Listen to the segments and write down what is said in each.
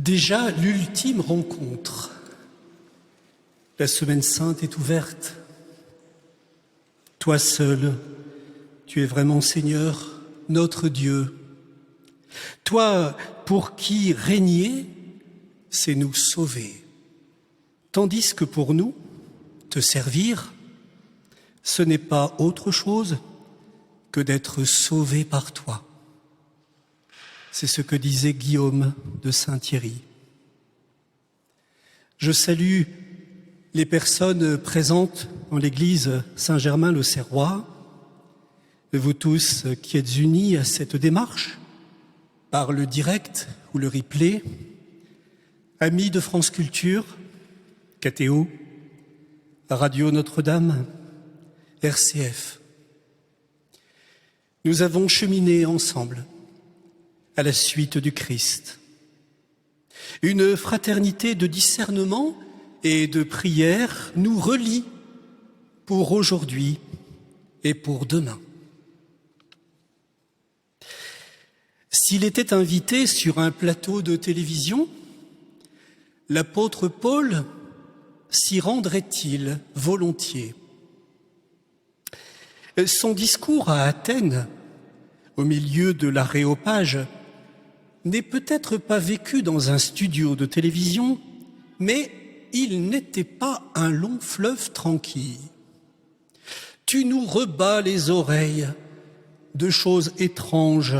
Déjà l'ultime rencontre. La semaine sainte est ouverte. Toi seul, tu es vraiment Seigneur, notre Dieu. Toi pour qui régner, c'est nous sauver. Tandis que pour nous, te servir, ce n'est pas autre chose que d'être sauvé par toi. C'est ce que disait Guillaume de Saint-Thierry. Je salue les personnes présentes dans l'église Saint-Germain-l'Auxerrois, vous tous qui êtes unis à cette démarche, par le direct ou le replay, amis de France Culture, KTO, Radio Notre-Dame, RCF. Nous avons cheminé ensemble à la suite du Christ. Une fraternité de discernement et de prière nous relie pour aujourd'hui et pour demain. S'il était invité sur un plateau de télévision, l'apôtre Paul s'y rendrait-il volontiers? Son discours à Athènes, au milieu de l'aréopage, n'est peut-être pas vécu dans un studio de télévision, mais il n'était pas un long fleuve tranquille. Tu nous rebats les oreilles de choses étranges.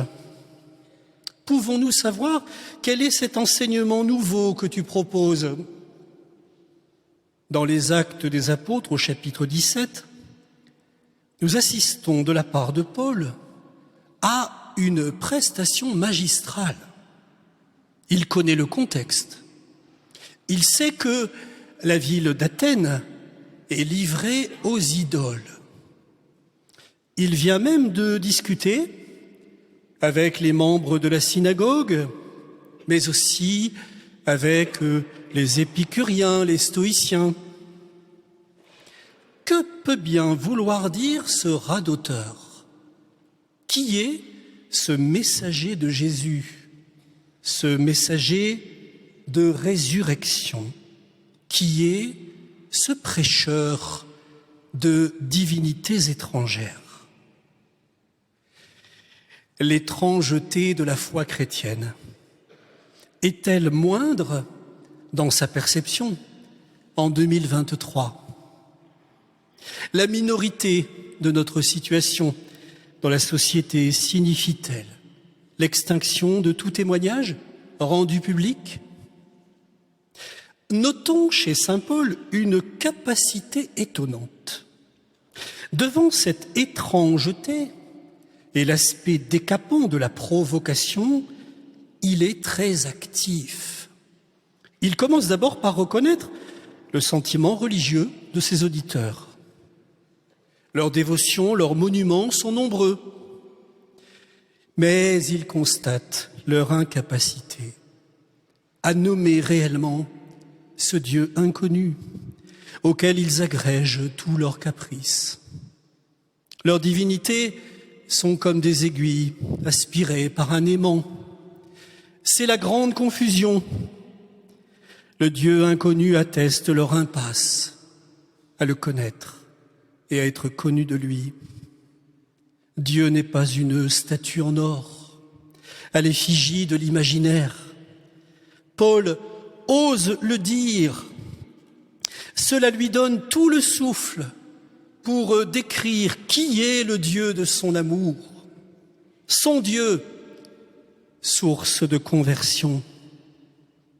Pouvons-nous savoir quel est cet enseignement nouveau que tu proposes? Dans les Actes des Apôtres, au chapitre 17, nous assistons de la part de Paul à une prestation magistrale. Il connaît le contexte. Il sait que la ville d'Athènes est livrée aux idoles. Il vient même de discuter avec les membres de la synagogue, mais aussi avec les épicuriens, les stoïciens. Que peut bien vouloir dire ce radoteur? Qui est ce messager de Jésus, ce messager de résurrection? Qui est ce prêcheur de divinités étrangères? L'étrangeté de la foi chrétienne est-elle moindre dans sa perception en 2023? La minorité de notre situation dans la société signifie-t-elle l'extinction de tout témoignage rendu public? Notons chez saint Paul une capacité étonnante. Devant cette étrangeté et l'aspect décapant de la provocation, il est très actif. Il commence d'abord par reconnaître le sentiment religieux de ses auditeurs. Leurs dévotions, leurs monuments sont nombreux, mais il constate leur incapacité à nommer réellement ce Dieu inconnu auquel ils agrègent tous leurs caprices. Leurs divinités sont comme des aiguilles aspirées par un aimant. C'est la grande confusion. Le Dieu inconnu atteste leur impasse à le connaître et à être connu de lui. Dieu n'est pas une statue en or, à l'effigie de l'imaginaire. Paul ose le dire. Cela lui donne tout le souffle pour décrire qui est le Dieu de son amour. Son Dieu, source de conversion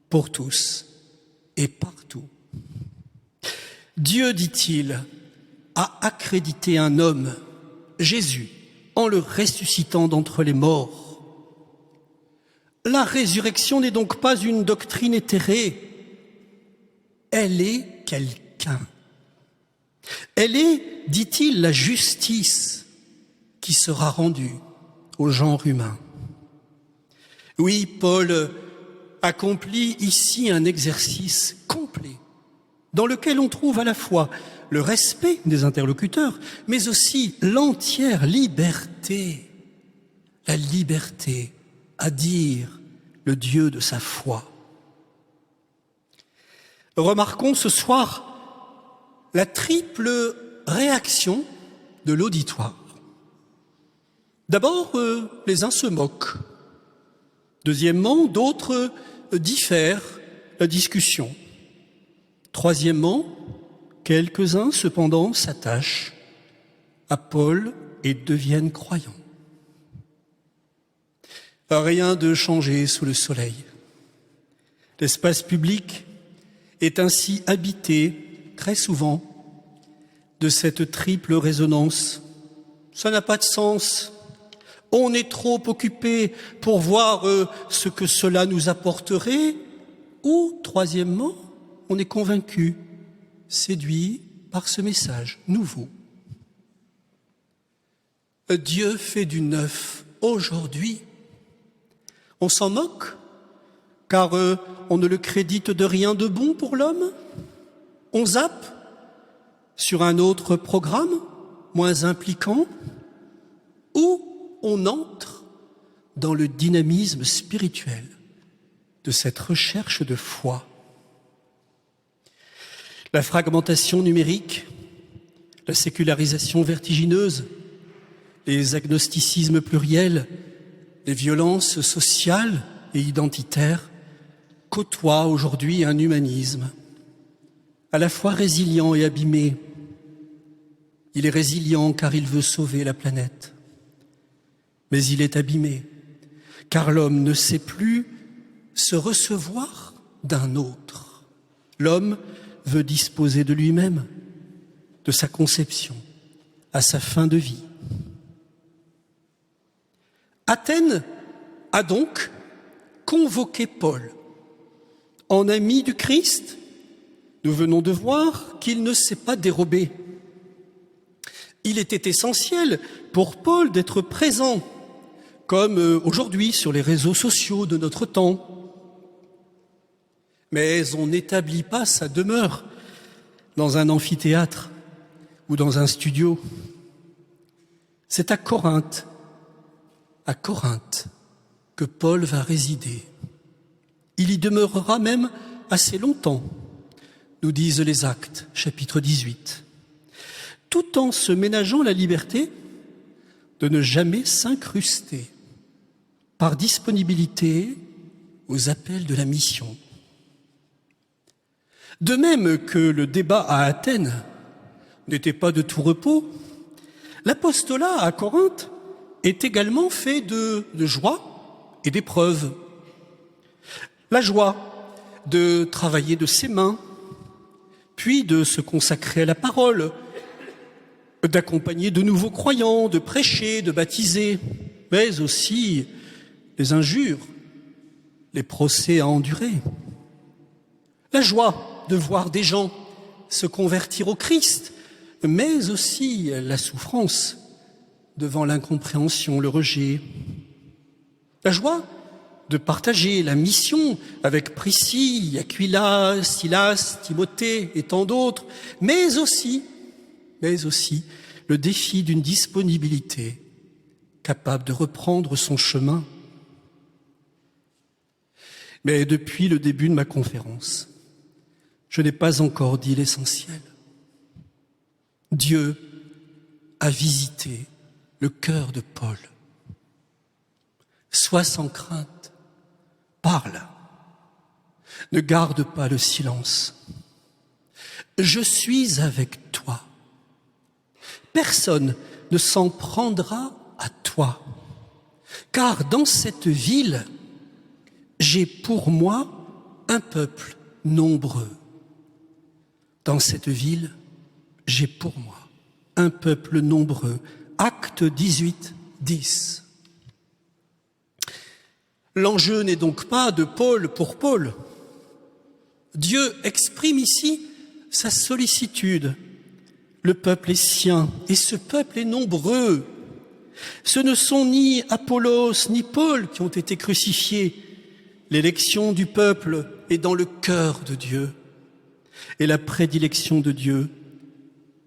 pour tous et partout. Dieu, dit-il, a accrédité un homme, Jésus, en le ressuscitant d'entre les morts. La résurrection n'est donc pas une doctrine éthérée, elle est quelqu'un. Elle est, dit-il, la justice qui sera rendue au genre humain. Oui, Paul accomplit ici un exercice complet dans lequel on trouve à la fois le respect des interlocuteurs, mais aussi l'entière liberté, la liberté à dire le Dieu de sa foi. remarquons ce soir la triple réaction de l'auditoire. D'abord, les uns se moquent. Deuxièmement, d'autres diffèrent la discussion. Troisièmement, quelques-uns cependant s'attachent à Paul et deviennent croyants. Rien de changé sous le soleil. L'espace public est ainsi habité très souvent de cette triple résonance. Ça n'a pas de sens. On est trop occupé pour voir ce que cela nous apporterait. Ou, troisièmement, on est convaincu, séduit par ce message nouveau. Dieu fait du neuf aujourd'hui. On s'en moque, car on ne le crédite de rien de bon pour l'homme. On zappe sur un autre programme, moins impliquant, ou on entre dans le dynamisme spirituel de cette recherche de foi. La fragmentation numérique, la sécularisation vertigineuse, les agnosticismes pluriels, les violences sociales et identitaires côtoient aujourd'hui un humanisme à la fois résilient et abîmé. Il est résilient car il veut sauver la planète, mais il est abîmé car l'homme ne sait plus se recevoir d'un autre. L'homme veut disposer de lui-même, de sa conception, à sa fin de vie. Athènes a donc convoqué Paul. En ami du Christ, nous venons de voir qu'il ne s'est pas dérobé. Il était essentiel pour Paul d'être présent, comme aujourd'hui sur les réseaux sociaux de notre temps. Mais on n'établit pas sa demeure dans un amphithéâtre ou dans un studio. C'est à Corinthe, que Paul va résider. Il y demeurera même assez longtemps, nous disent les Actes, chapitre 18, tout en se ménageant la liberté de ne jamais s'incruster par disponibilité aux appels de la mission. De même que le débat à Athènes n'était pas de tout repos, l'apostolat à Corinthe est également fait de joie et d'épreuves. La joie de travailler de ses mains, puis de se consacrer à la parole, d'accompagner de nouveaux croyants, de prêcher, de baptiser, mais aussi les injures, les procès à endurer. La joie de voir des gens se convertir au Christ, mais aussi la souffrance devant l'incompréhension, le rejet. La joie de partager la mission avec Priscille, Aquila, Silas, Timothée et tant d'autres, mais aussi le défi d'une disponibilité capable de reprendre son chemin. Mais depuis le début de ma conférence, je n'ai pas encore dit l'essentiel. Dieu a visité le cœur de Paul. Sois sans crainte, parle, ne garde pas le silence. Je suis avec toi. Personne ne s'en prendra à toi, car dans cette ville, j'ai pour moi un peuple nombreux. Dans cette ville, j'ai pour moi un peuple nombreux. Acte 18, 10. L'enjeu n'est donc pas de Paul pour Paul. Dieu exprime ici sa sollicitude. Le peuple est sien et ce peuple est nombreux. Ce ne sont ni Apollos ni Paul qui ont été crucifiés. L'élection du peuple est dans le cœur de Dieu. Et la prédilection de Dieu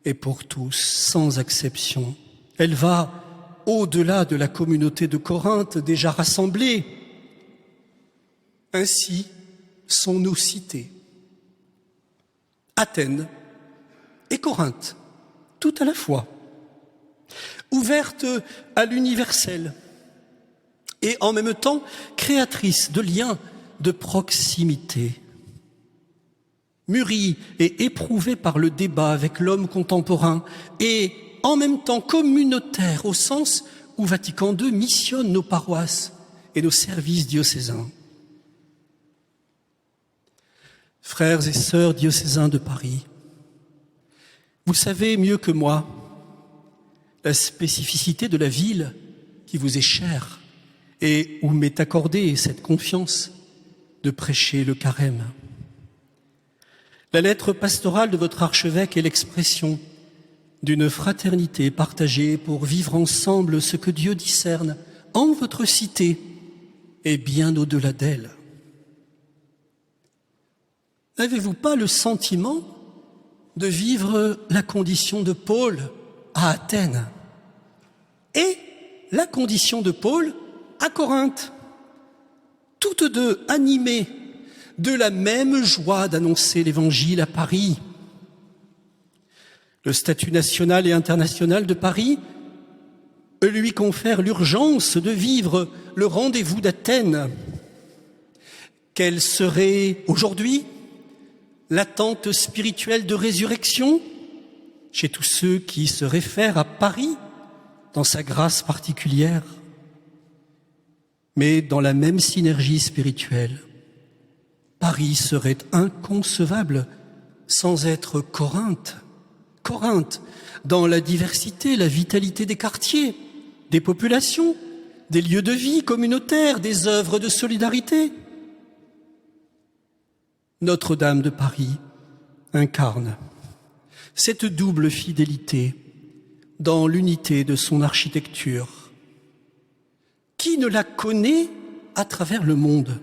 est pour tous, sans exception. Elle va au-delà de la communauté de Corinthe déjà rassemblée. Ainsi sont-nous cités. Athènes et Corinthe, tout à la fois, ouverte à l'universel et en même temps créatrice de liens de proximité, mûrie et éprouvée par le débat avec l'homme contemporain et en même temps communautaire au sens où Vatican II missionne nos paroisses et nos services diocésains. Frères et sœurs diocésains de Paris, vous savez mieux que moi la spécificité de la ville qui vous est chère et où m'est accordée cette confiance de prêcher le carême. La lettre pastorale de votre archevêque est l'expression d'une fraternité partagée pour vivre ensemble ce que Dieu discerne en votre cité et bien au-delà d'elle. N'avez-vous pas le sentiment de vivre la condition de Paul à Athènes et la condition de Paul à Corinthe, toutes deux animées de la même joie d'annoncer l'Évangile à Paris? Le statut national et international de Paris lui confère l'urgence de vivre le rendez-vous d'Athènes. Quelle serait aujourd'hui l'attente spirituelle de résurrection chez tous ceux qui se réfèrent à Paris dans sa grâce particulière? Mais dans la même synergie spirituelle, Paris serait inconcevable sans être Corinthe. Corinthe, dans la diversité, la vitalité des quartiers, des populations, des lieux de vie communautaires, des œuvres de solidarité. Notre-Dame de Paris incarne cette double fidélité dans l'unité de son architecture. Qui ne la connaît à travers le monde?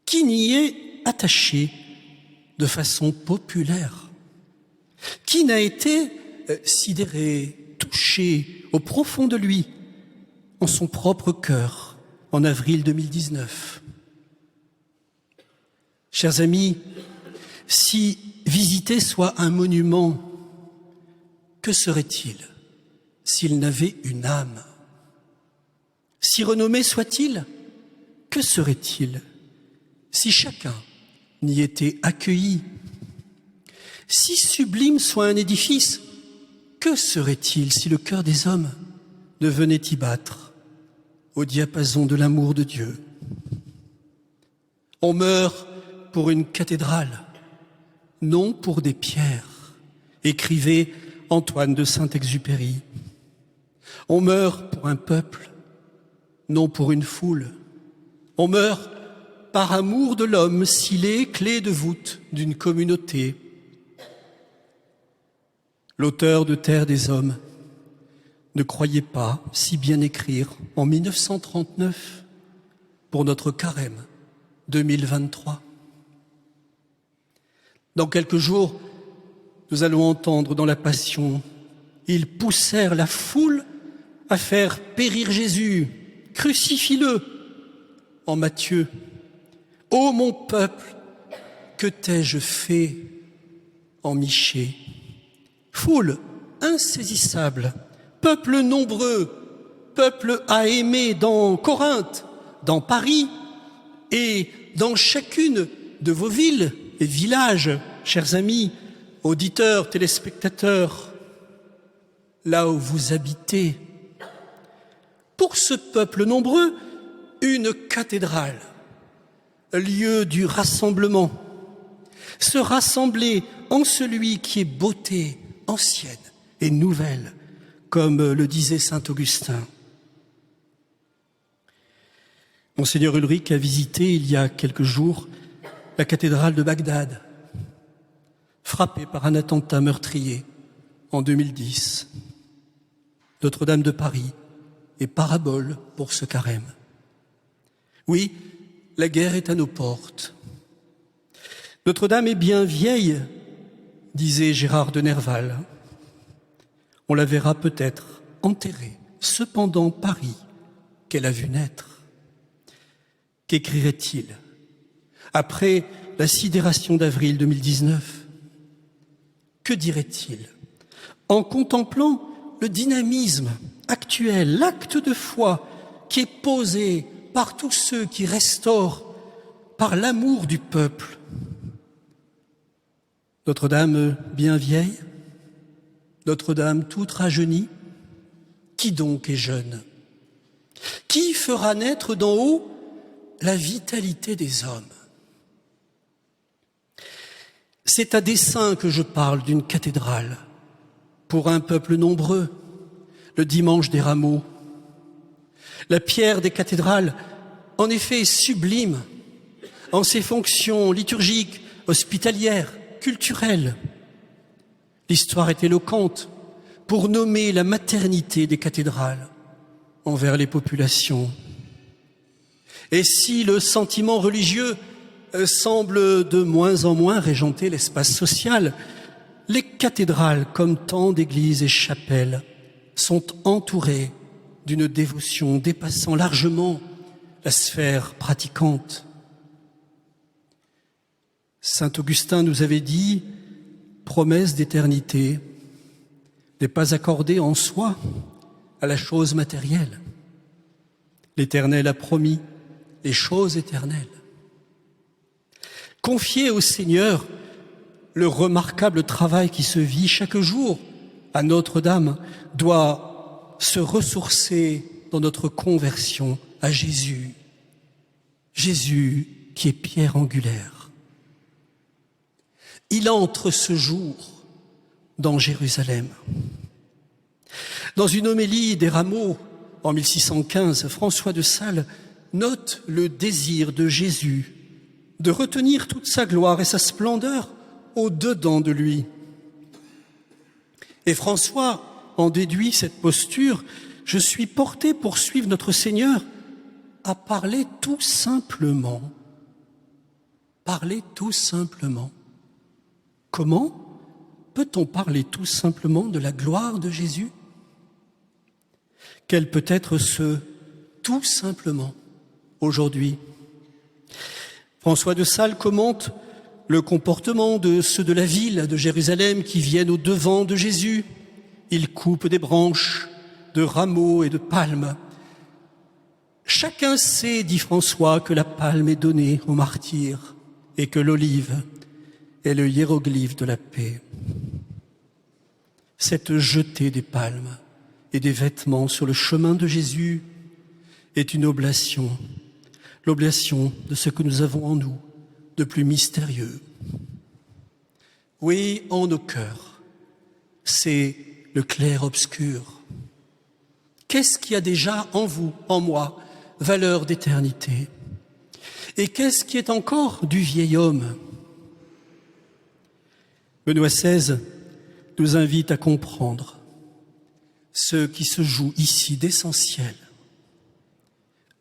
Qui n'y est attaché de façon populaire? Qui n'a été sidéré, touché au profond de lui, en son propre cœur, en avril 2019? Chers amis, si visiter soit un monument, que serait-il s'il n'avait une âme? Si renommé soit-il, que serait-il si chacun n'y était accueilli? Si sublime soit un édifice, que serait-il si le cœur des hommes ne venait y battre au diapason de l'amour de Dieu? On meurt pour une cathédrale, non pour des pierres, écrivait Antoine de Saint-Exupéry. On meurt pour un peuple, non pour une foule. On meurt par amour de l'homme, scellé, clé de voûte d'une communauté. L'auteur de Terre des hommes ne croyait pas si bien écrire en 1939 pour notre carême 2023. Dans quelques jours, nous allons entendre dans la Passion, ils poussèrent la foule à faire périr Jésus, crucifie-le. En Matthieu, ô mon peuple, que t'ai-je fait? En Michée, foule insaisissable, peuple nombreux, peuple à aimer dans Corinthe, dans Paris et dans chacune de vos villes et villages, chers amis, auditeurs, téléspectateurs, là où vous habitez. Pour ce peuple nombreux, une cathédrale, lieu du rassemblement, se rassembler en celui qui est beauté ancienne et nouvelle, comme le disait saint Augustin. Monseigneur Ulrich a visité il y a quelques jours la cathédrale de Bagdad, frappée par un attentat meurtrier en 2010. Notre-Dame de Paris est parabole pour ce carême. Oui, la guerre est à nos portes. Notre-Dame est bien vieille, disait Gérard de Nerval. On la verra peut-être enterrée, cependant Paris qu'elle a vu naître. Qu'écrirait-il après la sidération d'avril 2019. Que dirait-il en contemplant le dynamisme actuel, l'acte de foi qui est posé par tous ceux qui restaurent par l'amour du peuple? Notre-Dame bien vieille, Notre-Dame toute rajeunie, qui donc est jeune? Qui fera naître d'en haut la vitalité des hommes? C'est à dessein que je parle d'une cathédrale pour un peuple nombreux, le dimanche des rameaux. La pierre des cathédrales, en effet, est sublime en ses fonctions liturgiques, hospitalières, culturelles. L'histoire est éloquente pour nommer la maternité des cathédrales envers les populations. Et si le sentiment religieux semble de moins en moins régenter l'espace social, les cathédrales, comme tant d'églises et chapelles, sont entourées d'une dévotion dépassant largement la sphère pratiquante. Saint Augustin nous avait dit « promesse d'éternité n'est pas accordée en soi à la chose matérielle. L'Éternel a promis les choses éternelles. » Confier au Seigneur le remarquable travail qui se vit chaque jour à Notre-Dame doit se ressourcer dans notre conversion à Jésus. Jésus qui est pierre angulaire. Il entre ce jour dans Jérusalem. Dans une homélie des Rameaux en 1615, François de Sales note le désir de Jésus de retenir toute sa gloire et sa splendeur au-dedans de lui. Et François en déduit cette posture: je suis porté pour suivre notre Seigneur à parler tout simplement. Parler tout simplement. Comment peut-on parler tout simplement de la gloire de Jésus? Quel peut être ce tout simplement aujourd'hui? François de Sales commente le comportement de ceux de la ville de Jérusalem qui viennent au devant de Jésus. Ils coupent des branches de rameaux et de palmes. Chacun sait, dit François, que la palme est donnée aux martyrs et que l'olive est le hiéroglyphe de la paix. Cette jetée des palmes et des vêtements sur le chemin de Jésus est une oblation, l'oblation de ce que nous avons en nous de plus mystérieux. Oui, en nos cœurs, c'est le clair-obscur. Qu'est-ce qui a déjà en vous, en moi, valeur d'éternité? Et qu'est-ce qui est encore du vieil homme? Benoît XVI nous invite à comprendre ce qui se joue ici d'essentiel.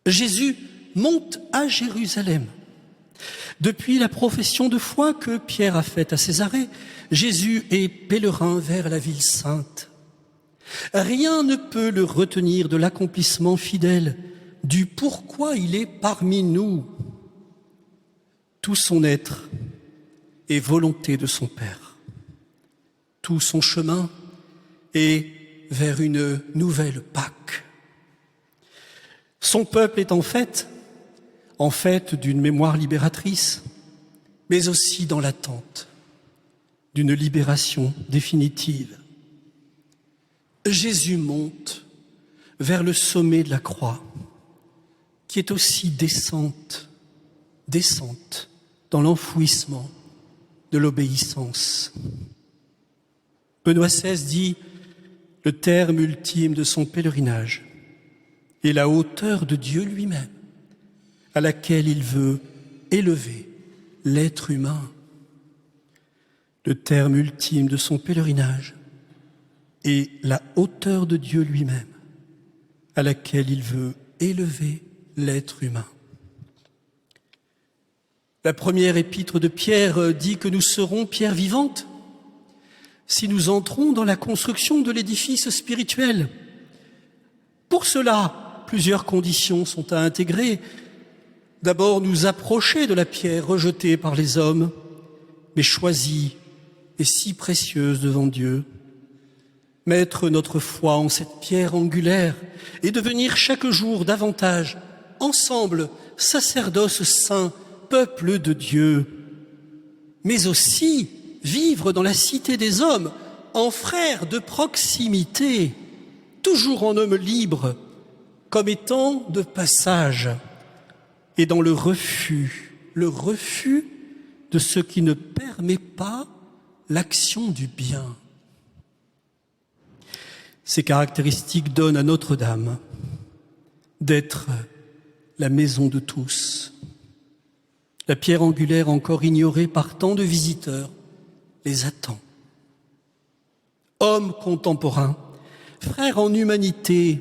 Jésus monte à Jérusalem. Depuis la profession de foi que Pierre a faite à Césarée, Jésus est pèlerin vers la ville sainte. Rien ne peut le retenir de l'accomplissement fidèle du pourquoi il est parmi nous. Tout son être est volonté de son Père. Tout son chemin est vers une nouvelle Pâque. Son peuple est en fait d'une mémoire libératrice, mais aussi dans l'attente d'une libération définitive. Jésus monte vers le sommet de la croix, qui est aussi descente dans l'enfouissement de l'obéissance. Benoît XVI dit « Le terme ultime de son pèlerinage est la hauteur de Dieu lui-même, à laquelle il veut élever l'être humain. » Le terme ultime de son pèlerinage est la hauteur de Dieu lui-même, à laquelle il veut élever l'être humain. La première épître de Pierre dit que nous serons pierres vivantes si nous entrons dans la construction de l'édifice spirituel. Pour cela, plusieurs conditions sont à intégrer. D'abord nous approcher de la pierre rejetée par les hommes, mais choisie et si précieuse devant Dieu. Mettre notre foi en cette pierre angulaire et devenir chaque jour davantage, ensemble, sacerdoce saint, peuple de Dieu, mais aussi vivre dans la cité des hommes, en frères de proximité, toujours en homme libre, comme étant de passage, et dans le refus de ce qui ne permet pas l'action du bien. Ces caractéristiques donnent à Notre-Dame d'être la maison de tous. La pierre angulaire encore ignorée par tant de visiteurs les attend. Homme contemporain, frère en humanité,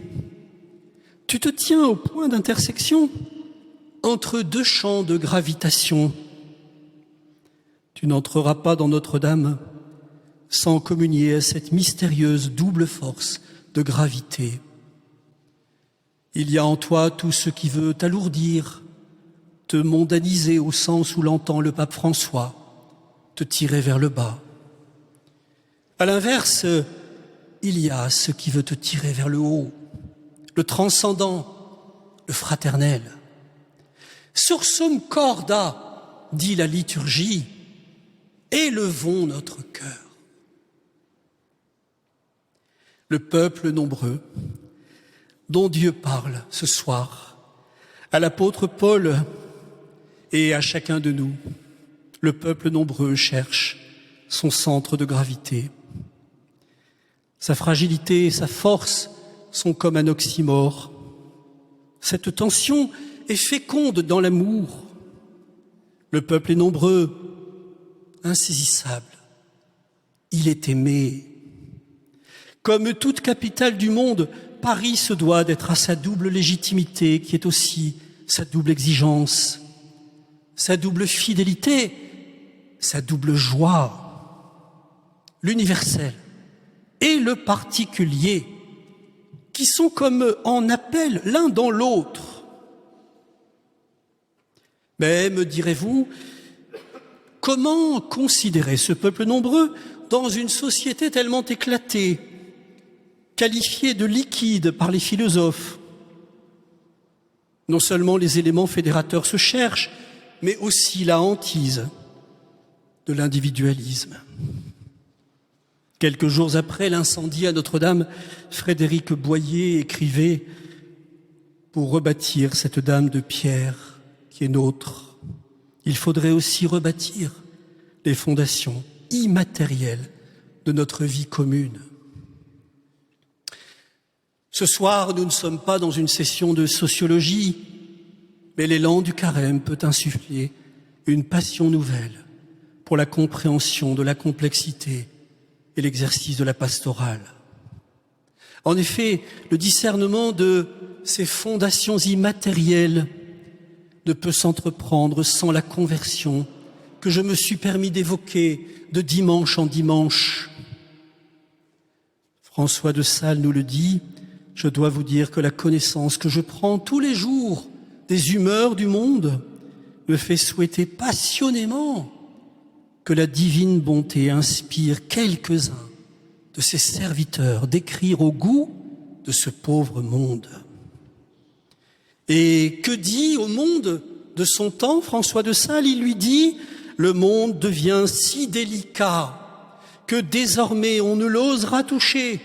tu te tiens au point d'intersection entre deux champs de gravitation. Tu n'entreras pas dans Notre-Dame sans communier à cette mystérieuse double force de gravité. Il y a en toi tout ce qui veut t'alourdir, te mondaniser au sens où l'entend le pape François, te tirer vers le bas. À l'inverse, il y a ce qui veut te tirer vers le haut, le transcendant, le fraternel. Sursum corda, dit la liturgie, élevons notre cœur. Le peuple nombreux dont Dieu parle ce soir à l'apôtre Paul et à chacun de nous, le peuple nombreux cherche son centre de gravité. Sa fragilité et sa force sont comme un oxymore. Cette tension est féconde dans l'amour. Le peuple est nombreux, insaisissable. Il est aimé. Comme toute capitale du monde, Paris se doit d'être à sa double légitimité, qui est aussi sa double exigence, sa double fidélité, sa double joie, l'universel et le particulier, qui sont comme en appel l'un dans l'autre. Mais, me direz-vous, comment considérer ce peuple nombreux dans une société tellement éclatée, qualifiée de liquide par les philosophes? Non seulement les éléments fédérateurs se cherchent, mais aussi la hantise de l'individualisme. Quelques jours après l'incendie à Notre-Dame, Frédéric Boyer écrivait « Pour rebâtir cette dame de pierre qui est nôtre, il faudrait aussi rebâtir les fondations immatérielles de notre vie commune. » Ce soir, nous ne sommes pas dans une session de sociologie, mais l'élan du carême peut insuffler une passion nouvelle pour la compréhension de la complexité et l'exercice de la pastorale. En effet, le discernement de ces fondations immatérielles ne peut s'entreprendre sans la conversion que je me suis permis d'évoquer de dimanche en dimanche. François de Sales nous le dit, je dois vous dire que la connaissance que je prends tous les jours des humeurs du monde me fait souhaiter passionnément que la divine bonté inspire quelques-uns de ses serviteurs d'écrire au goût de ce pauvre monde. Et que dit au monde de son temps François de Sales? Il lui dit « Le monde devient si délicat que désormais on ne l'osera toucher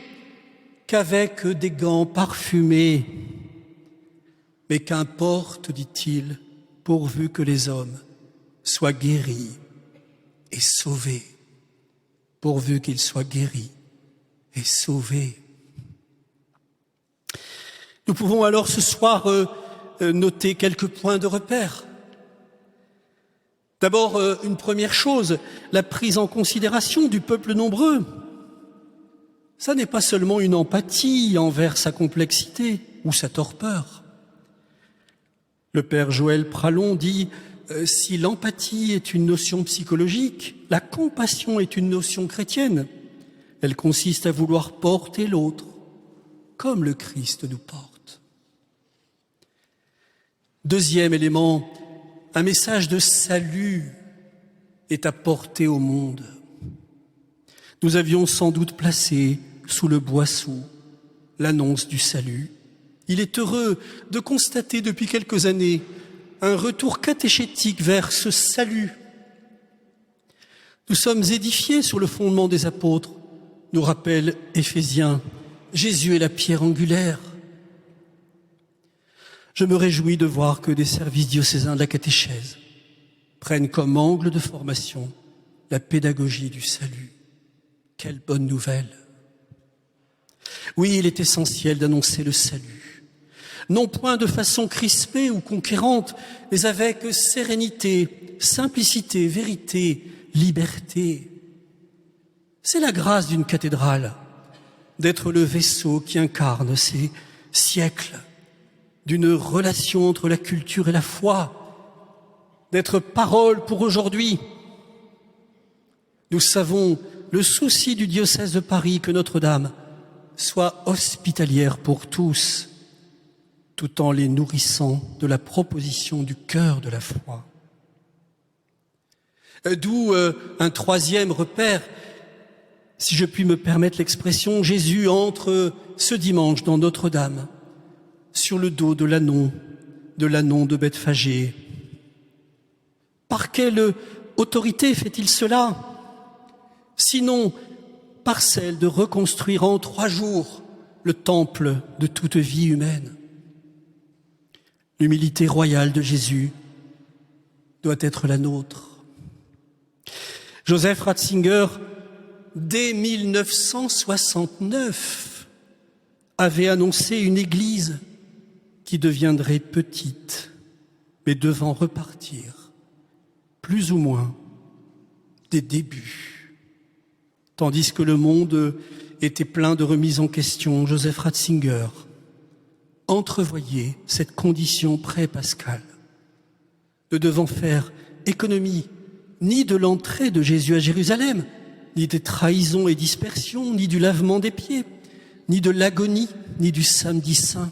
qu'avec des gants parfumés. Mais qu'importe, dit-il, pourvu que les hommes soient guéris et sauvés. Pourvu qu'ils soient guéris et sauvés. » Nous pouvons alors ce soir noter quelques points de repère. D'abord, une première chose, la prise en considération du peuple nombreux. Ça n'est pas seulement une empathie envers sa complexité ou sa torpeur. Le père Joël Pralon dit « Si l'empathie est une notion psychologique, la compassion est une notion chrétienne. Elle consiste à vouloir porter l'autre comme le Christ nous porte. » Deuxième élément un message de salut est apporté au monde. Nous avions sans doute placé sous le boisseau l'annonce du salut. Il est heureux de constater depuis quelques années un retour catéchétique vers ce salut. Nous sommes édifiés sur le fondement des apôtres, nous rappelle Éphésiens. Jésus est la pierre angulaire. Je me réjouis de voir que des services diocésains de la catéchèse prennent comme angle de formation la pédagogie du salut. Quelle bonne nouvelle! Oui, il est essentiel d'annoncer le salut, non point de façon crispée ou conquérante, mais avec sérénité, simplicité, vérité, liberté. C'est la grâce d'une cathédrale, d'être le vaisseau qui incarne ces siècles d'une relation entre la culture et la foi, d'être parole pour aujourd'hui. Nous savons le souci du diocèse de Paris que Notre-Dame soit hospitalière pour tous, tout en les nourrissant de la proposition du cœur de la foi. D'où un troisième repère, si je puis me permettre l'expression, Jésus entre ce dimanche dans Notre-Dame, sur le dos de l'ânon de Bethphagée. Par quelle autorité fait-il cela? Sinon, par celle de reconstruire en 3 jours le temple de toute vie humaine. L'humilité royale de Jésus doit être la nôtre. Joseph Ratzinger, dès 1969, avait annoncé une église qui deviendrait petite, mais devant repartir, plus ou moins, des débuts. Tandis que le monde était plein de remises en question, Joseph Ratzinger entrevoyait cette condition pré-pascale, ne devant faire économie ni de l'entrée de Jésus à Jérusalem, ni des trahisons et dispersions, ni du lavement des pieds, ni de l'agonie, ni du samedi saint.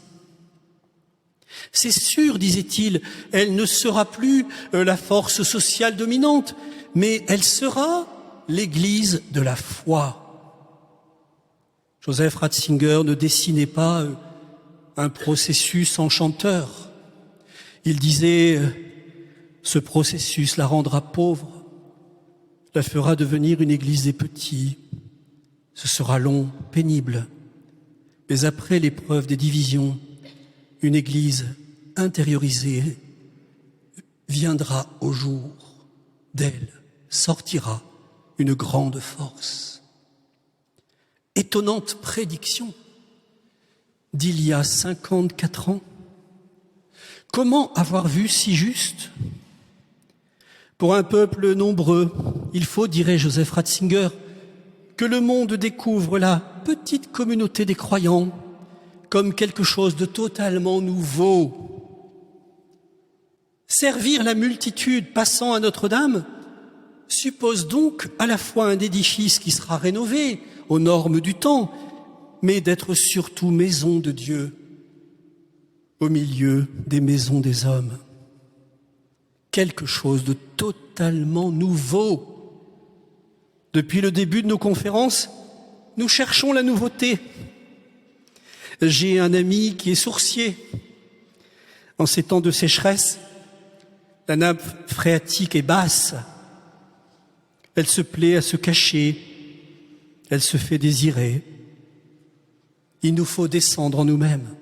C'est sûr, disait-il, elle ne sera plus la force sociale dominante, mais elle sera l'Église de la foi. Joseph Ratzinger ne dessinait pas un processus enchanteur. Il disait, ce processus la rendra pauvre, la fera devenir une Église des petits. Ce sera long, pénible, mais après l'épreuve des divisions, une Église intériorisée viendra au jour. D'elle sortira une grande force. Étonnante prédiction d'il y a 54 ans. Comment avoir vu si juste? Pour un peuple nombreux, il faut, dirait Joseph Ratzinger, que le monde découvre la petite communauté des croyants comme quelque chose de totalement nouveau. Servir la multitude passant à Notre-Dame suppose donc à la fois un édifice qui sera rénové aux normes du temps, mais d'être surtout maison de Dieu au milieu des maisons des hommes. Quelque chose de totalement nouveau. Depuis le début de nos conférences, nous cherchons la nouveauté. J'ai un ami qui est sourcier. En ces temps de sécheresse, la nappe phréatique est basse. Elle se plaît à se cacher. Elle se fait désirer. Il nous faut descendre en nous-mêmes,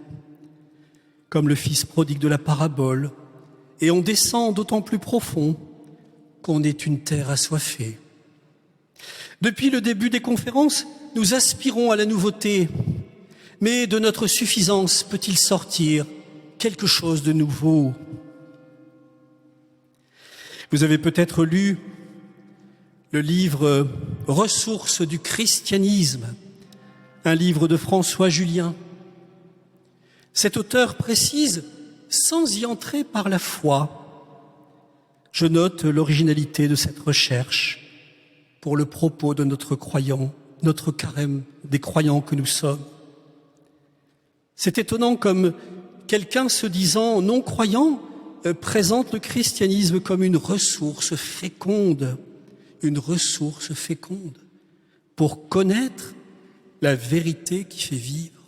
comme le fils prodigue de la parabole, et on descend d'autant plus profond qu'on est une terre assoiffée. Depuis le début des conférences, nous aspirons à la nouveauté, mais de notre suffisance peut-il sortir quelque chose de nouveau? Vous avez peut-être lu le livre « Ressources du christianisme », un livre de François Julien. Cet auteur précise, sans y entrer par la foi, je note l'originalité de cette recherche pour le propos de notre croyant, notre carême des croyants que nous sommes. C'est étonnant comme quelqu'un se disant non-croyant présente le christianisme comme une ressource féconde pour connaître la vérité qui fait vivre.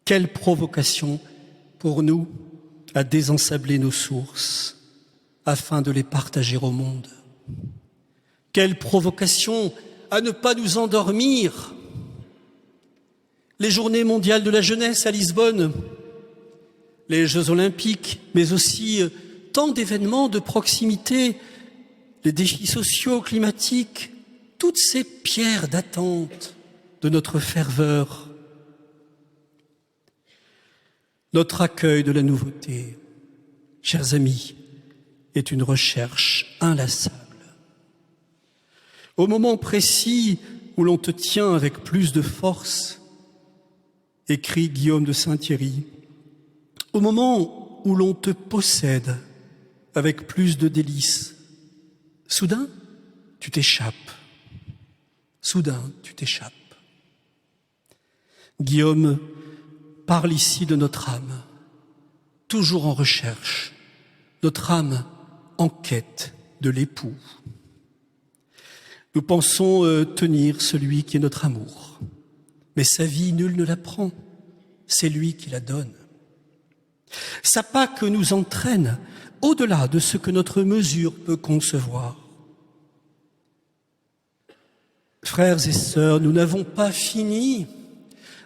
Quelle provocation pour nous à désensabler nos sources afin de les partager au monde. Quelle provocation à ne pas nous endormir. Les Journées mondiales de la jeunesse à Lisbonne, les Jeux olympiques, mais aussi tant d'événements de proximité, les défis sociaux, climatiques, toutes ces pierres d'attente de notre ferveur. Notre accueil de la nouveauté, chers amis, est une recherche inlassable. Au moment précis où l'on te tient avec plus de force, écrit Guillaume de Saint-Thierry, au moment où l'on te possède avec plus de délices, soudain, tu t'échappes. Soudain, tu t'échappes. Guillaume parle ici de notre âme, toujours en recherche, notre âme en quête de l'époux. Nous pensons tenir celui qui est notre amour, mais sa vie, nul ne la prend, c'est lui qui la donne. Sa Pâque nous entraîne au-delà de ce que notre mesure peut concevoir. Frères et sœurs, nous n'avons pas fini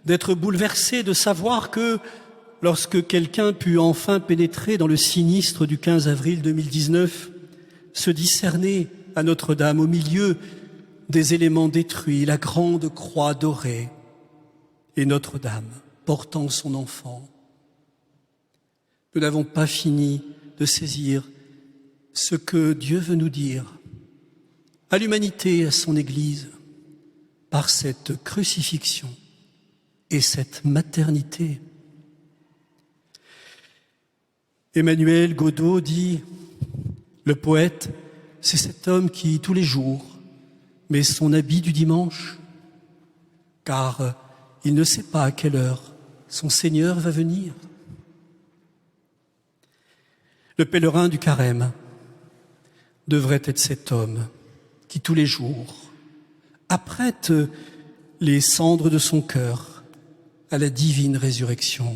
d'être bouleversés de savoir que lorsque quelqu'un put enfin pénétrer dans le sinistre du 15 avril 2019, se discerner à Notre-Dame au milieu des éléments détruits, la grande croix dorée et Notre-Dame portant son enfant. Nous n'avons pas fini de saisir ce que Dieu veut nous dire à l'humanité, à son Église, par cette crucifixion et cette maternité. Emmanuel Godeau dit, le poète, c'est cet homme qui, tous les jours, met son habit du dimanche, car il ne sait pas à quelle heure son Seigneur va venir. Le pèlerin du Carême devrait être cet homme qui, tous les jours, apprête les cendres de son cœur à la divine résurrection.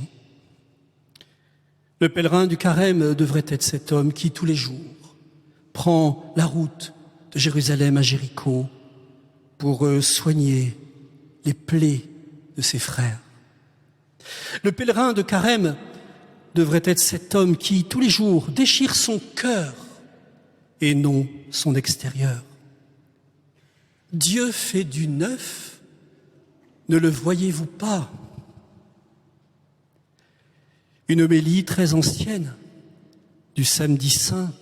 Le pèlerin du Carême devrait être cet homme qui, tous les jours, prend la route de Jérusalem à Jéricho pour soigner les plaies de ses frères. Le pèlerin de Carême devrait être cet homme qui, tous les jours, déchire son cœur et non son extérieur. Dieu fait du neuf, ne le voyez-vous pas? Une homélie très ancienne du samedi saint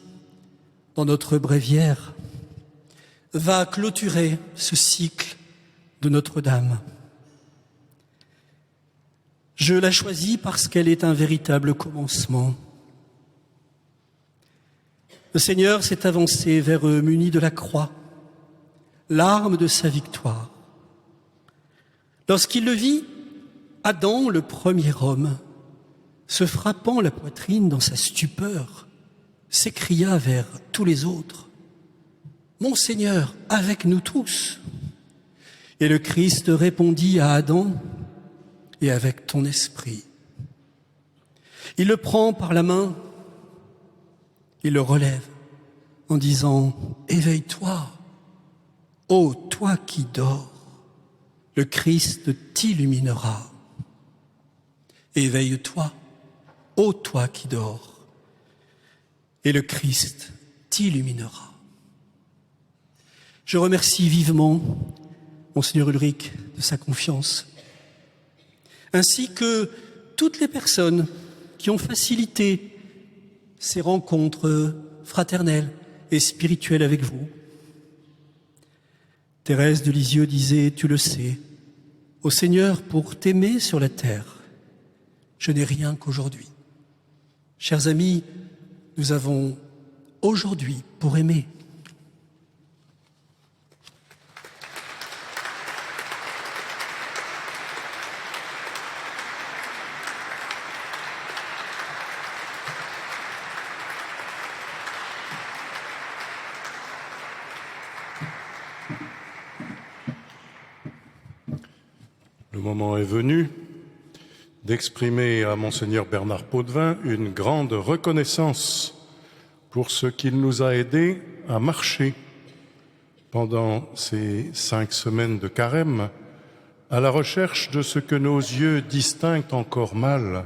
dans notre bréviaire va clôturer ce cycle de Notre-Dame. Je la choisis parce qu'elle est un véritable commencement. Le Seigneur s'est avancé vers eux muni de la croix, l'arme de sa victoire. Lorsqu'il le vit, Adam, le premier homme, se frappant la poitrine dans sa stupeur, s'écria vers tous les autres, « Mon Seigneur, avec nous tous !» Et le Christ répondit à Adam, « Et avec ton esprit !» Il le prend par la main, il le relève en disant, « Éveille-toi, ô toi qui dors, le Christ t'illuminera. Éveille-toi, ô toi qui dors, et le Christ t'illuminera. » Je remercie vivement Monseigneur Ulrich de sa confiance, ainsi que toutes les personnes qui ont facilité ces rencontres fraternelles et spirituelles avec vous. Thérèse de Lisieux disait, tu le sais, ô Seigneur, pour t'aimer sur la terre, je n'ai rien qu'aujourd'hui. Chers amis, nous avons aujourd'hui pour aimer. moment est venu d'exprimer à Monseigneur Bernard Potvin une grande reconnaissance pour ce qu'il nous a aidés à marcher pendant ces 5 semaines de carême, à la recherche de ce que nos yeux distinguent encore mal,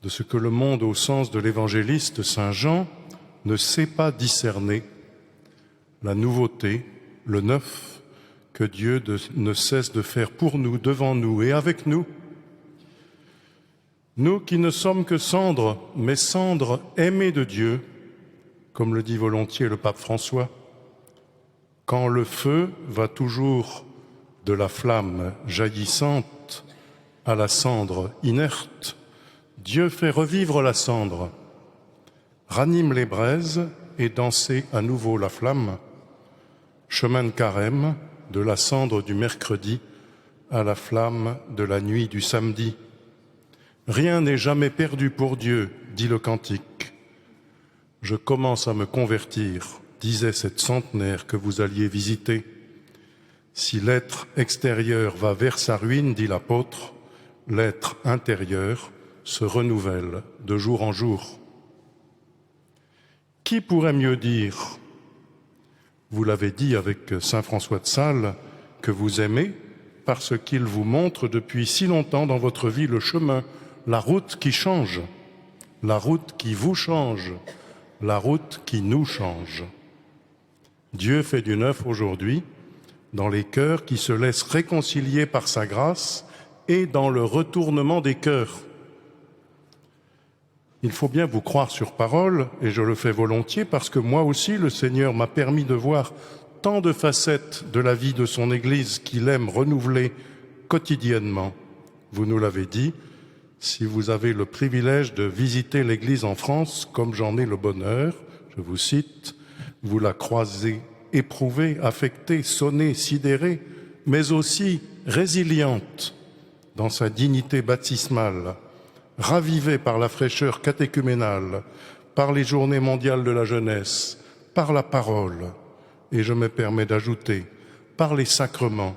de ce que le monde, au sens de l'évangéliste Saint Jean, ne sait pas discerner, la nouveauté, le neuf, que Dieu ne cesse de faire pour nous, devant nous et avec nous. Nous qui ne sommes que cendres, mais cendres aimées de Dieu, comme le dit volontiers le pape François, quand le feu va toujours de la flamme jaillissante à la cendre inerte, Dieu fait revivre la cendre, ranime les braises et danser à nouveau la flamme. Chemin de carême, de la cendre du mercredi à la flamme de la nuit du samedi. Rien n'est jamais perdu pour Dieu, dit le cantique. Je commence à me convertir, disait cette centenaire que vous alliez visiter. Si l'être extérieur va vers sa ruine, dit l'apôtre, l'être intérieur se renouvelle de jour en jour. Qui pourrait mieux dire, vous l'avez dit avec saint François de Sales, que vous aimez parce qu'il vous montre depuis si longtemps dans votre vie le chemin, la route qui change, la route qui vous change, la route qui nous change. Dieu fait du neuf aujourd'hui dans les cœurs qui se laissent réconcilier par sa grâce et dans le retournement des cœurs. Il faut bien vous croire sur parole, et je le fais volontiers parce que moi aussi le Seigneur m'a permis de voir tant de facettes de la vie de son Église qu'il aime renouveler quotidiennement. Vous nous l'avez dit, si vous avez le privilège de visiter l'Église en France, comme j'en ai le bonheur, je vous cite, vous la croisez éprouvée, affectée, sonnée, sidérée, mais aussi résiliente dans sa dignité baptismale, ravivée par la fraîcheur catéchuménale, par les journées mondiales de la jeunesse, par la parole, et je me permets d'ajouter, par les sacrements,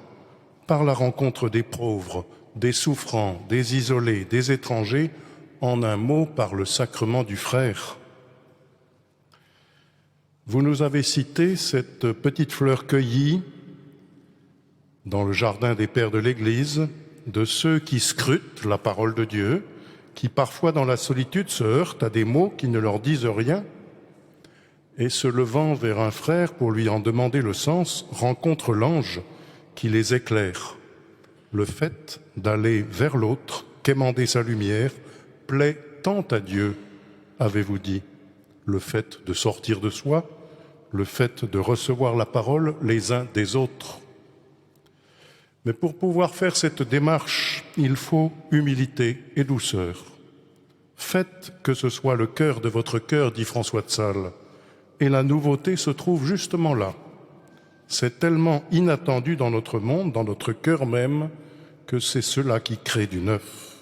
par la rencontre des pauvres, des souffrants, des isolés, des étrangers, en un mot, par le sacrement du frère. Vous nous avez cité cette petite fleur cueillie dans le jardin des pères de l'Église, de ceux qui scrutent la parole de Dieu, qui parfois dans la solitude se heurtent à des mots qui ne leur disent rien, et se levant vers un frère pour lui en demander le sens, rencontrent l'ange qui les éclaire. Le fait d'aller vers l'autre, quémander sa lumière, plaît tant à Dieu, avez-vous dit. Le fait de sortir de soi, le fait de recevoir la parole les uns des autres. Mais pour pouvoir faire cette démarche, il faut humilité et douceur. Faites que ce soit le cœur de votre cœur, dit François de Sales, et la nouveauté se trouve justement là. C'est tellement inattendu dans notre monde, dans notre cœur même, que c'est cela qui crée du neuf.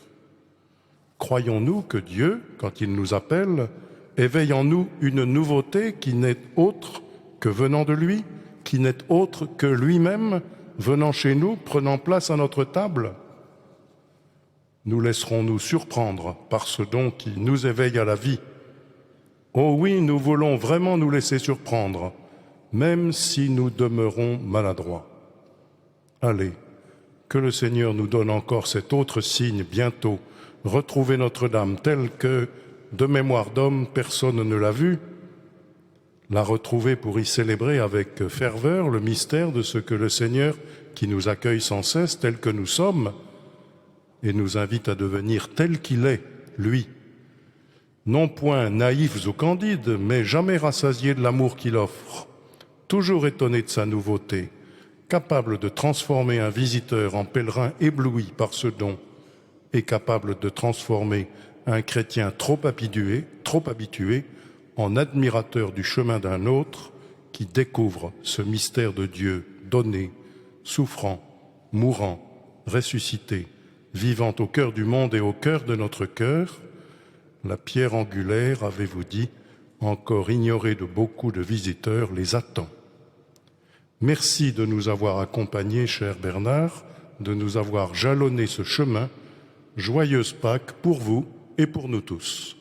Croyons-nous que Dieu, quand il nous appelle, éveille en nous une nouveauté qui n'est autre que venant de lui, qui n'est autre que lui-même, venant chez nous, prenant place à notre table? Nous laisserons-nous surprendre par ce don qui nous éveille à la vie? Oh oui, nous voulons vraiment nous laisser surprendre, même si nous demeurons maladroits. Allez, que le Seigneur nous donne encore cet autre signe bientôt, retrouver Notre-Dame telle que, de mémoire d'homme, personne ne l'a vue, la retrouver pour y célébrer avec ferveur le mystère de ce que le Seigneur, qui nous accueille sans cesse tel que nous sommes, et nous invite à devenir tel qu'il est, lui, non point naïfs ou candides, mais jamais rassasiés de l'amour qu'il offre, toujours étonnés de sa nouveauté, capable de transformer un visiteur en pèlerin ébloui par ce don, et capable de transformer un chrétien trop habitué en admirateur du chemin d'un autre qui découvre ce mystère de Dieu donné, souffrant, mourant, ressuscité, vivant au cœur du monde et au cœur de notre cœur. La pierre angulaire, avez-vous dit, encore ignorée de beaucoup de visiteurs, les attend. Merci de nous avoir accompagnés, cher Bernard, de nous avoir jalonné ce chemin. Joyeuse Pâques pour vous et pour nous tous.